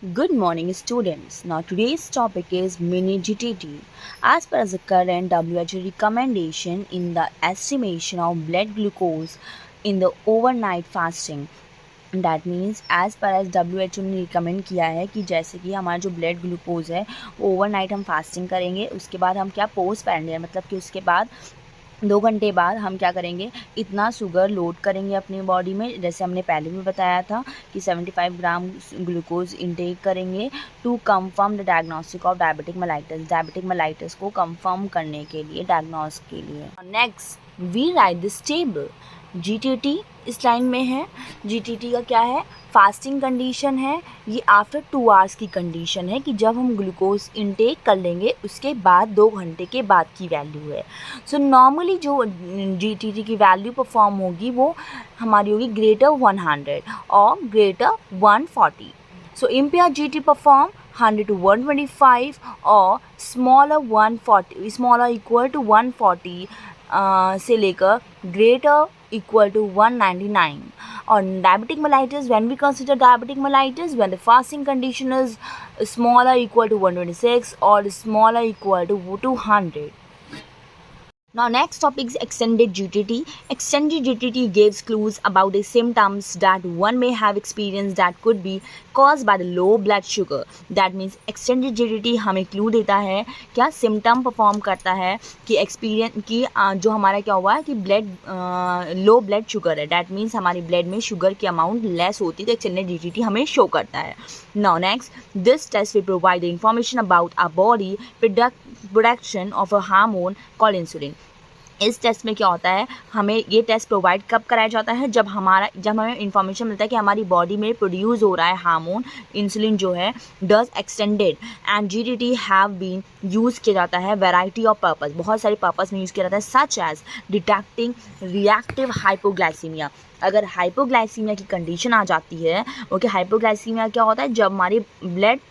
Good morning, students. Now, today's topic is mini GTT. As per the current WHO recommendation in the estimation of blood glucose in the overnight fasting, that means as per as WHO ने recommend किया है कि जैसे कि हमारा जो blood glucose है वो ओवरनाइट हम फास्टिंग करेंगे, उसके बाद हम क्या पोस्ट पैंडियर मतलब कि उसके बाद 2 घंटे बाद हम क्या करेंगे, इतना शुगर लोड करेंगे अपनी बॉडी में। जैसे हमने पहले भी बताया था कि 75 ग्राम ग्लूकोज इंटेक करेंगे to confirm the diagnostic of diabetic mellitus को कंफर्म करने के लिए, डायग्नोस के लिए। Next we write this table. GTT इस लाइन में है। GTT का क्या है, फास्टिंग कंडीशन है। ये आफ्टर 2 आवर्स की कंडीशन है कि जब हम ग्लूकोज इंटेक कर लेंगे उसके बाद 2 घंटे के बाद की वैल्यू है। सो नॉर्मली जो GTT की वैल्यू परफॉर्म होगी वो हमारी होगी ग्रेटर 100 और greater 140। So empire GT perform 100 to 125 और स्मॉलर 140, स्मॉलर इक्वल टू 140 से लेकर greater equal to 199. On diabetic mellitus, when we consider diabetic mellitus, when the fasting condition is smaller equal to 126 or smaller equal to 200. Now next topic is extended GTT. Extended GTT gives clues about the symptoms that one may have experienced that could be caused by the low blood sugar. That means extended GTT हमें clue देता है, क्या symptom perform करता है कि experience कि जो हमारा क्या हुआ है कि low blood sugar है, that means हमारी blood में sugar की amount less होती है, तो extended GTT हमें show करता है. Now next, this test will provide the information about our body production of a hormone called insulin. इस टेस्ट में क्या होता है, हमें ये टेस्ट प्रोवाइड कब कराया जाता है, जब हमें इन्फॉर्मेशन मिलता है कि हमारी बॉडी में प्रोड्यूस हो रहा है हार्मोन इंसुलिन जो है does extended and GTT have been use किया जाता है वैरायटी ऑफ पर्पस, बहुत सारे पर्पस में यूज़ किया जाता है, such as detecting reactive hypoglycaemia. अगर हाइपोग्लाइसीमिया की कंडीशन आ जाती है, ओके, हाइपोग्लाइसीमिया क्या होता है, जब हमारे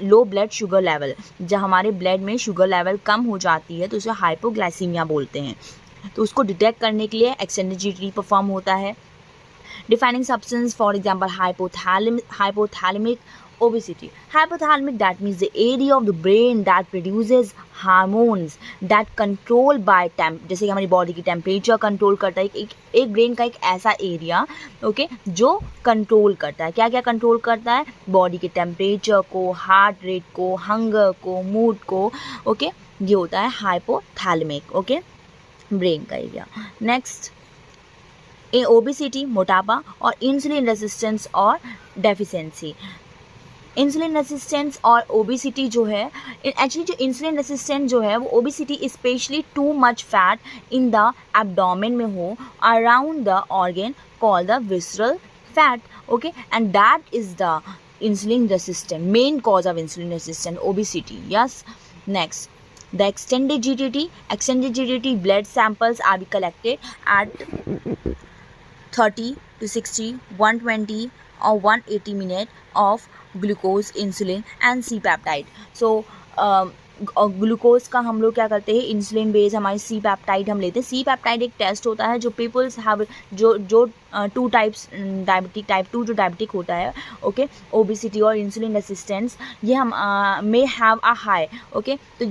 लो ब्लड शुगर लेवल, जब हमारे ब्लड में शुगर लेवल कम हो जाती है तो उसे हाइपोग्लाइसीमिया बोलते हैं। तो उसको डिटेक्ट करने के लिए एक्सटेंडेड GTT परफॉर्म होता है। Defining substance for example hypothalamic obesity. Hypothalamic, that means the area of the brain that produces hormones that control by जैसे कि हमारी बॉडी की टेम्परेचर कंट्रोल करता है, एक ब्रेन का एक ऐसा एरिया, ओके, जो कंट्रोल करता है, क्या क्या कंट्रोल करता है, बॉडी के टेम्परेचर को, हार्ट रेट को, हंगर को, मूड को, ओके, ये होता है हाइपोथैलेमिक, ओके, ब्रेन का एरिया। नेक्स्ट, ओबेसिटी, मोटापा, और इंसुलिन रेजिस्टेंस और डेफिशिएंसी। इंसुलिन रेसिस्टेंस और ओबेसिटी जो है, एक्चुअली जो इंसुलिन रेसिस्टेंस जो है वो obesity specially too much fat in the abdomen में हो around the organ called the visceral fat, okay, and that is the insulin resistant, main cause of insulin resistant obesity, yes. Next, the extended GTT blood samples are collected at 30 to 60, 120 or 180 minutes of glucose, insulin and C-peptide. So glucose का हम लोग क्या करते हैं, insulin base हमारी C-peptide हम लेते हैं। C-peptide एक टेस्ट होता है जो पीपल्स हैव जो 2 टाइप्स, डायबिटिक टाइप 2 जो डायबिटिक होता है, ओके, ओबेसिटी और इंसुलिन रेसिस्टेंस, ये हम may have a high, okay, तो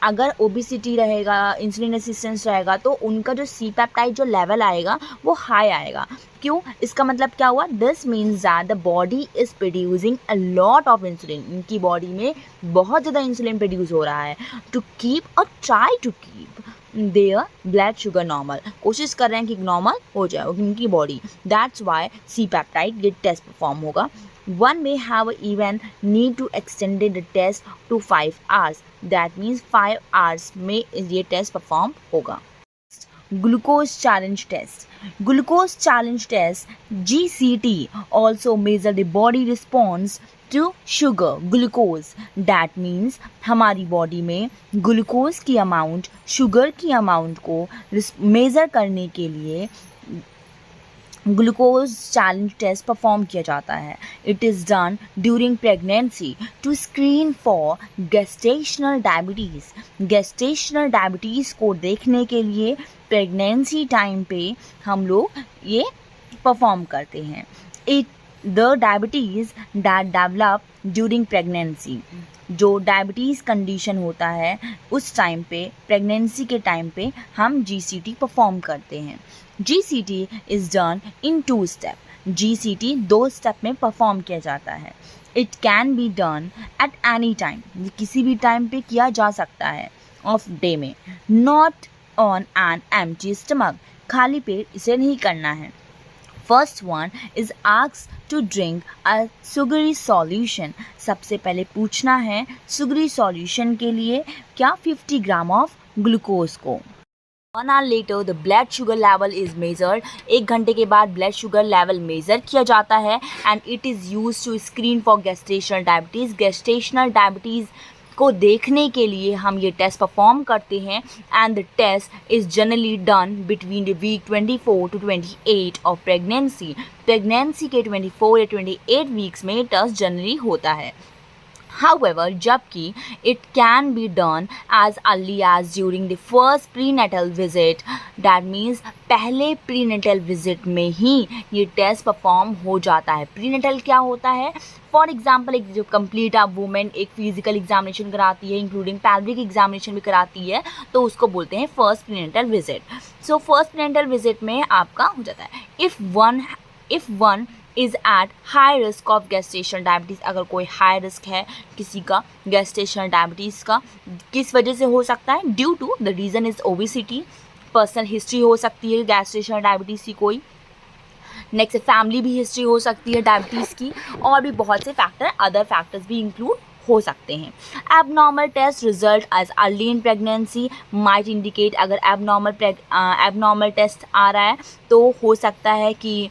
अगर ओबेसिटी रहेगा, इंसुलिन रेसिस्टेंस रहेगा तो उनका जो C-peptide जो लेवल आएगा वो हाई आएगा। क्यों, इसका मतलब क्या हुआ, this means that the body is producing a lot of insulin, इनकी बॉडी में बहुत ज़्यादा इंसुलिन प्रोड्यूस हो रहा है, to keep or try to keep their blood sugar normal, कोशिश कर रहे हैं कि नॉर्मल हो जाए उनकी बॉडी, दैट्स वाई C-peptide ये टेस्ट परफॉर्म होगा। One may have even need to extend the test to 5 hours, that means 5 hours में ये टेस्ट परफॉर्म होगा। Glucose challenge test. Glucose challenge test GCT also measure the body response to sugar, glucose. That means हमारी body में glucose की amount, sugar की amount को measure करने के लिए ग्लूकोज चैलेंज टेस्ट परफॉर्म किया जाता है। It is done during pregnancy to screen for gestational diabetes. Gestational diabetes को देखने के लिए प्रेगनेंसी टाइम पे हम लोग ये परफॉर्म करते हैं। It the diabetes that develop during pregnancy, जो डायबिटीज़ कंडीशन होता है उस टाइम पे, प्रेगनेंसी के टाइम पे हम GCT परफॉर्म करते हैं। GCT is done in 2 step. GCT 2 step में परफॉर्म किया जाता है। It can be done at any time, ये किसी भी टाइम पे किया जा सकता है ऑफ डे में, not on an empty stomach, खाली पेट इसे नहीं करना है। First one is asked to drink a sugary solution, सबसे पहले पूछना है सुगरी सॉल्यूशन के लिए क्या 50 ग्राम ऑफ ग्लूकोज को। 1 hour later the blood sugar level is measured, 1 घंटे के बाद ब्लड शुगर लेवल मेज़र किया जाता है and it is use to screen for gestational diabetes, gestational diabetes को देखने के लिए हम ये टेस्ट परफॉर्म करते हैं and the test is generally done between the week 24 to 28 of pregnancy, pregnancy के 24 या 28 वीक्स में टेस्ट जनरली होता है। However, जबकि it can be done as early as during the first prenatal visit, that means पहले prenatal visit में ही ये test perform हो जाता है। prenatal क्या होता है? फॉर एग्जाम्पल एक जो कंप्लीट आप वुमेन एक फिजिकल एग्जामिनेशन कराती है इंक्लूडिंग पैल्विक एग्जामिनेशन भी कराती है तो उसको बोलते हैं first prenatal visit. So first prenatal visit में आपका हो जाता है if one is at high risk of gestational diabetes, अगर कोई हाई रिस्क है किसी का गेस्टेशनल डायबिटीज़ का, किस वजह से हो सकता है? Due to the reason is obesity, personal history हो सकती है गेस्टेशनल डायबिटीज़ की कोई, नेक्स्ट फैमिली भी हिस्ट्री हो सकती है डायबिटीज़ की, और भी बहुत से फैक्टर अदर फैक्टर्स भी इंक्लूड हो सकते हैं। Abnormal test result as early in pregnancy might indicate, अगर एबनॉर्मल टेस्ट आ रहा है तो हो सकता है कि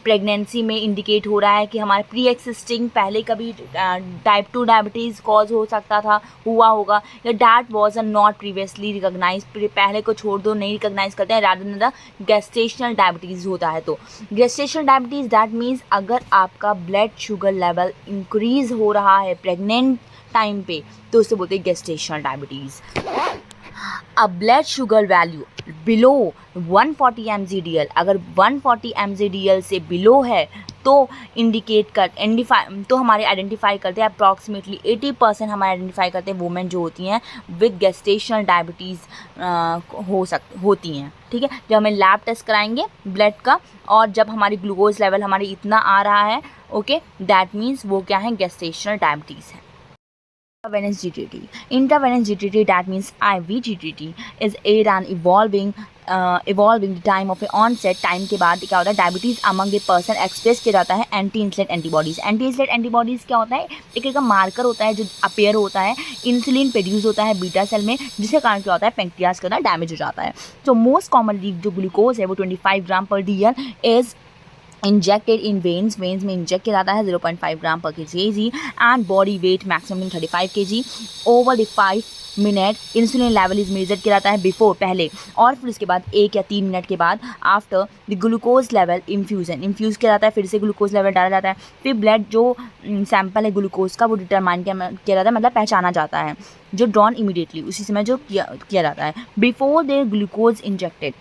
प्रेगनेंसी में इंडिकेट हो रहा है कि हमारे प्री एक्सिस्टिंग पहले कभी टाइप 2 डायबिटीज़ कॉज हो सकता था, हुआ होगा, या that was a not previously recognise, पहले को छोड़ दो नहीं रिकॉग्नाइज करते हैं, rather than the gestational diabetes होता है। तो गेस्टेशनल डायबिटीज़ दैट मीन्स अगर आपका ब्लड शुगर लेवल इंक्रीज़ हो रहा है प्रेग्नेंट टाइम पे तो उसे बोलते हैं गेस्टेशनल डायबिटीज़। अ blood sugar value below 140 mgdl, अगर 140 mgdl से बिलो है तो हमारे आइडेंटिफाई करते हैं अप्रॉक्सीमेटली 80% हमारे आइडेंटिफाई करते हैं वुमेन जो होती हैं विद गेस्टेशनल डायबिटीज़ होती हैं। ठीक है, जब हमें लैब टेस्ट कराएंगे ब्लड का और जब हमारी ग्लूकोज लेवल हमारी इतना आ रहा है, ओके, दैट मीन्स वो क्या है? गेस्टेशनल डायबिटीज़ है। Intravenous GTT. Intravenous GTT, that means IV GTT, is aid and evolving the time of onset, time के बाद क्या होता है? Diabetes among a person express किया जाता है anti insulin antibodies. Anti insulin antibodies क्या होता है? एक का मार्कर होता है जो अपेयर होता है, इंसुलिन प्रोड्यूस होता है बीटा सेल में, जिसके कारण क्या होता है? पेंक्रियाज का डैमेज हो जाता है। तो मोस्ट कॉमनली जो ग्लूकोज है वो 25 gram per DL is injected in veins में इंजेक्ट किया जाता है 0.5 gram per kg and body weight maximum 35 kg। Over the 5 minute insulin level is measure किया जाता है बिफोर पहले, और फिर उसके बाद 1 या 3 मिनट के बाद after the glucose level infuse किया जाता है, फिर से ग्लूकोज लेवल डाला जाता है, फिर ब्लड जो सैंपल है ग्लूकोज का वो डिटरमाइन किया जाता है, मतलब पहचाना जाता है, जो ड्रॉन इमीडिएटली उसी समय जो किया जाता है बिफोर द ग्लूकोज इंजेक्टेड,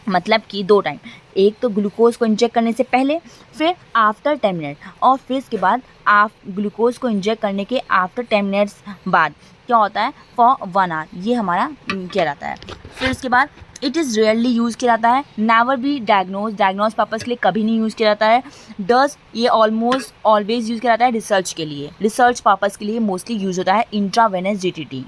मतलब कि 2 टाइम, एक तो ग्लूकोज को इंजेक्ट करने से पहले, फिर आफ्टर 10 मिनट, और फिर इसके बाद आप ग्लूकोज को इंजेक्ट करने के आफ्टर 10 मिनट्स बाद क्या होता है? फॉर 1 आवर ये हमारा किया जाता है। फिर उसके बाद इट इज़ रेयरली यूज़ किया जाता है, नेवर बी डायग्नोज पर्पज़ के लिए कभी नहीं यूज़ किया जाता है। डस ये ऑलमोस्ट ऑलवेज यूज़ किया जाता है रिसर्च के लिए, रिसर्च पर्पज़ के लिए मोस्टली यूज़ होता है इंट्रावेनस GTT।